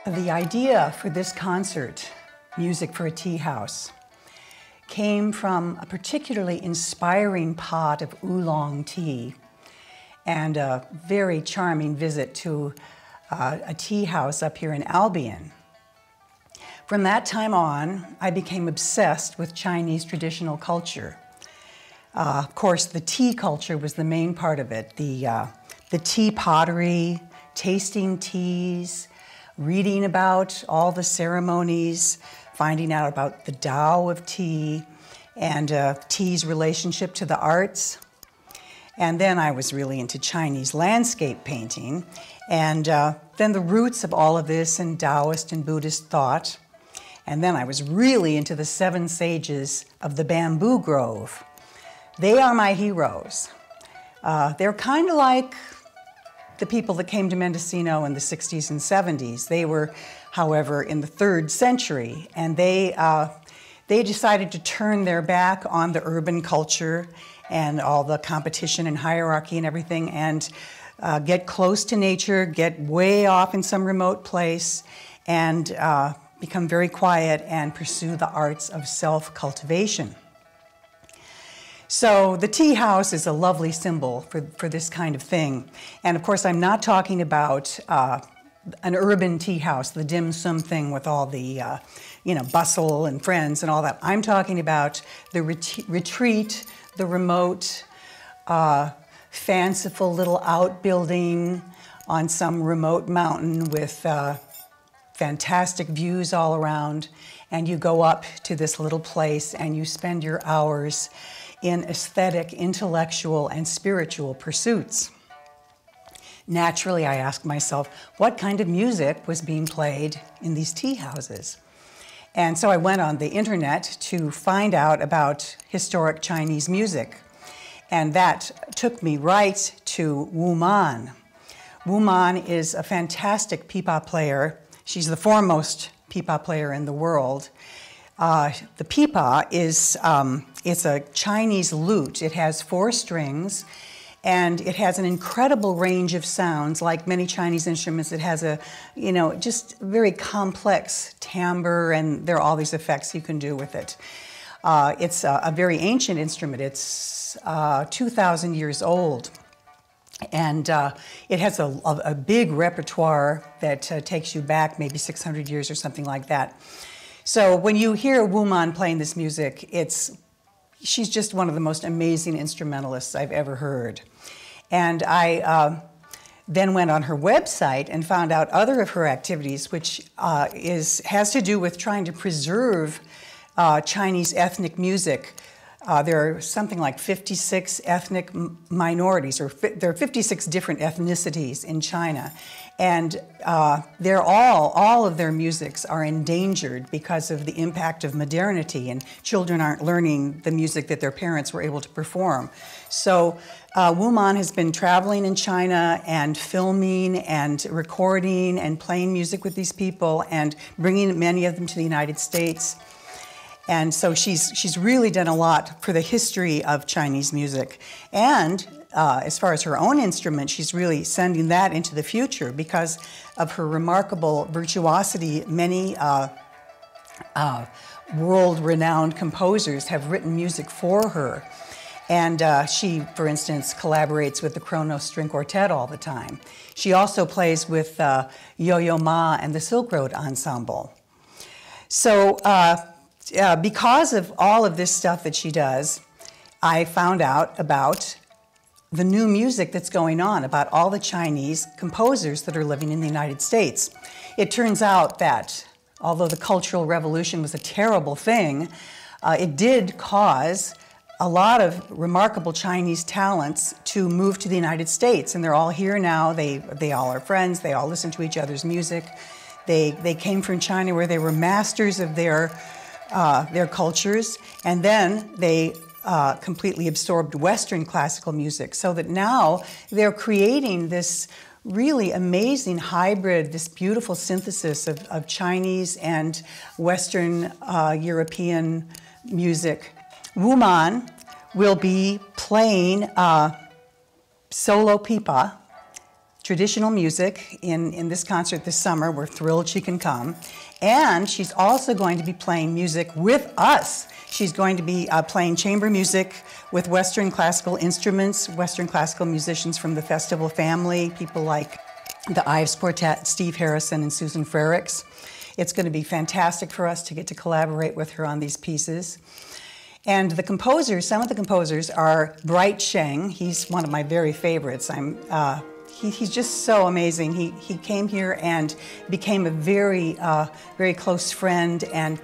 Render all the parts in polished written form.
The idea for this concert, Music for a Tea House, came from a particularly inspiring pot of oolong tea and a very charming visit to a tea house up here in Albion. From that time on, I became obsessed with Chinese traditional culture. Of course, the tea culture was the main part of it. The tea pottery, tasting teas, reading about all the ceremonies, finding out about the Tao of tea and tea's relationship to the arts. And then I was really into Chinese landscape painting, and then the roots of all of this in Taoist and Buddhist thought. And then I was really into the 7 sages of the bamboo grove. They are my heroes. They're kind of like the people that came to Mendocino in the 60s and 70s. They were, however, in the 3rd century, and they decided to turn their back on the urban culture and all the competition and hierarchy and everything, and get close to nature, get way off in some remote place, and become very quiet and pursue the arts of self-cultivation. So the tea house is a lovely symbol for this kind of thing. And of course, I'm not talking about an urban tea house, the dim sum thing with all the bustle and friends and all that. I'm talking about the retreat, the remote, fanciful little outbuilding on some remote mountain with fantastic views all around. And you go up to this little place and you spend your hours in aesthetic, intellectual, and spiritual pursuits. Naturally, I asked myself, what kind of music was being played in these tea houses? And so I went on the internet to find out about historic Chinese music. And that took me right to Wu Man. Wu Man is a fantastic pipa player. She's the foremost pipa player in the world. The pipa is it's a Chinese lute. It has 4 strings, and it has an incredible range of sounds. Like many Chinese instruments, it has a, just very complex timbre, and there are all these effects you can do with it. It's a very ancient instrument. It's 2,000 years old. And it has a big repertoire that takes you back maybe 600 years or something like that. So when you hear Wu Man playing this music, she's just one of the most amazing instrumentalists I've ever heard. And I then went on her website and found out other of her activities, which has to do with trying to preserve Chinese ethnic music. There are something like 56 ethnic minorities, or there are 56 different ethnicities in China. And all of their musics are endangered because of the impact of modernity, and children aren't learning the music that their parents were able to perform. So Wu Man has been traveling in China and filming and recording and playing music with these people and bringing many of them to the United States. And so she's really done a lot for the history of Chinese music. And as far as her own instrument, she's really sending that into the future because of her remarkable virtuosity. Many world-renowned composers have written music for her. And she, for instance, collaborates with the Kronos String Quartet all the time. She also plays with Yo-Yo Ma and the Silk Road Ensemble. So because of all of this stuff that she does, I found out about the new music that's going on, about all the Chinese composers that are living in the United States. It turns out that although the Cultural Revolution was a terrible thing, it did cause a lot of remarkable Chinese talents to move to the United States, and they're all here now. They all are friends. They all listen to each other's music. They came from China, where they were masters of their cultures, and then they completely absorbed Western classical music, so that now they're creating this really amazing hybrid, this beautiful synthesis of Chinese and Western European music. Wu Man will be playing solo pipa, traditional music in this concert this summer. We're thrilled she can come. And she's also going to be playing music with us. She's going to be playing chamber music with Western classical instruments, Western classical musicians from the festival family, people like the Ives Quartet, Steve Harrison and Susan Frericks. It's going to be fantastic for us to get to collaborate with her on these pieces. And the composers, some of the composers are Bright Sheng. He's one of my very favorites. He's just so amazing. He came here and became a very, very close friend and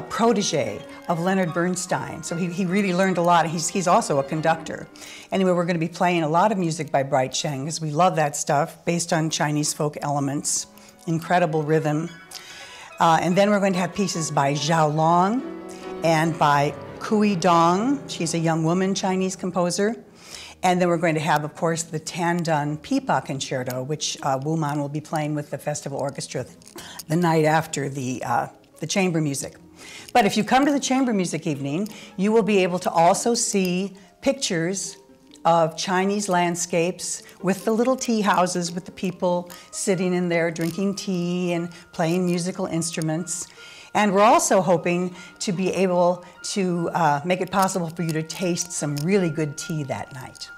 protege of Leonard Bernstein. So he really learned a lot. He's also a conductor. Anyway, we're going to be playing a lot of music by Bright Sheng because we love that stuff based on Chinese folk elements, incredible rhythm. And then we're going to have pieces by Zhao Long and by Kui Dong. She's a young woman Chinese composer. And then we're going to have, of course, the Tandun Pipa Concerto, which Wu Man will be playing with the festival orchestra the night after the chamber music. But if you come to the chamber music evening, you will be able to also see pictures of Chinese landscapes with the little tea houses with the people sitting in there drinking tea and playing musical instruments. And we're also hoping to be able to make it possible for you to taste some really good tea that night.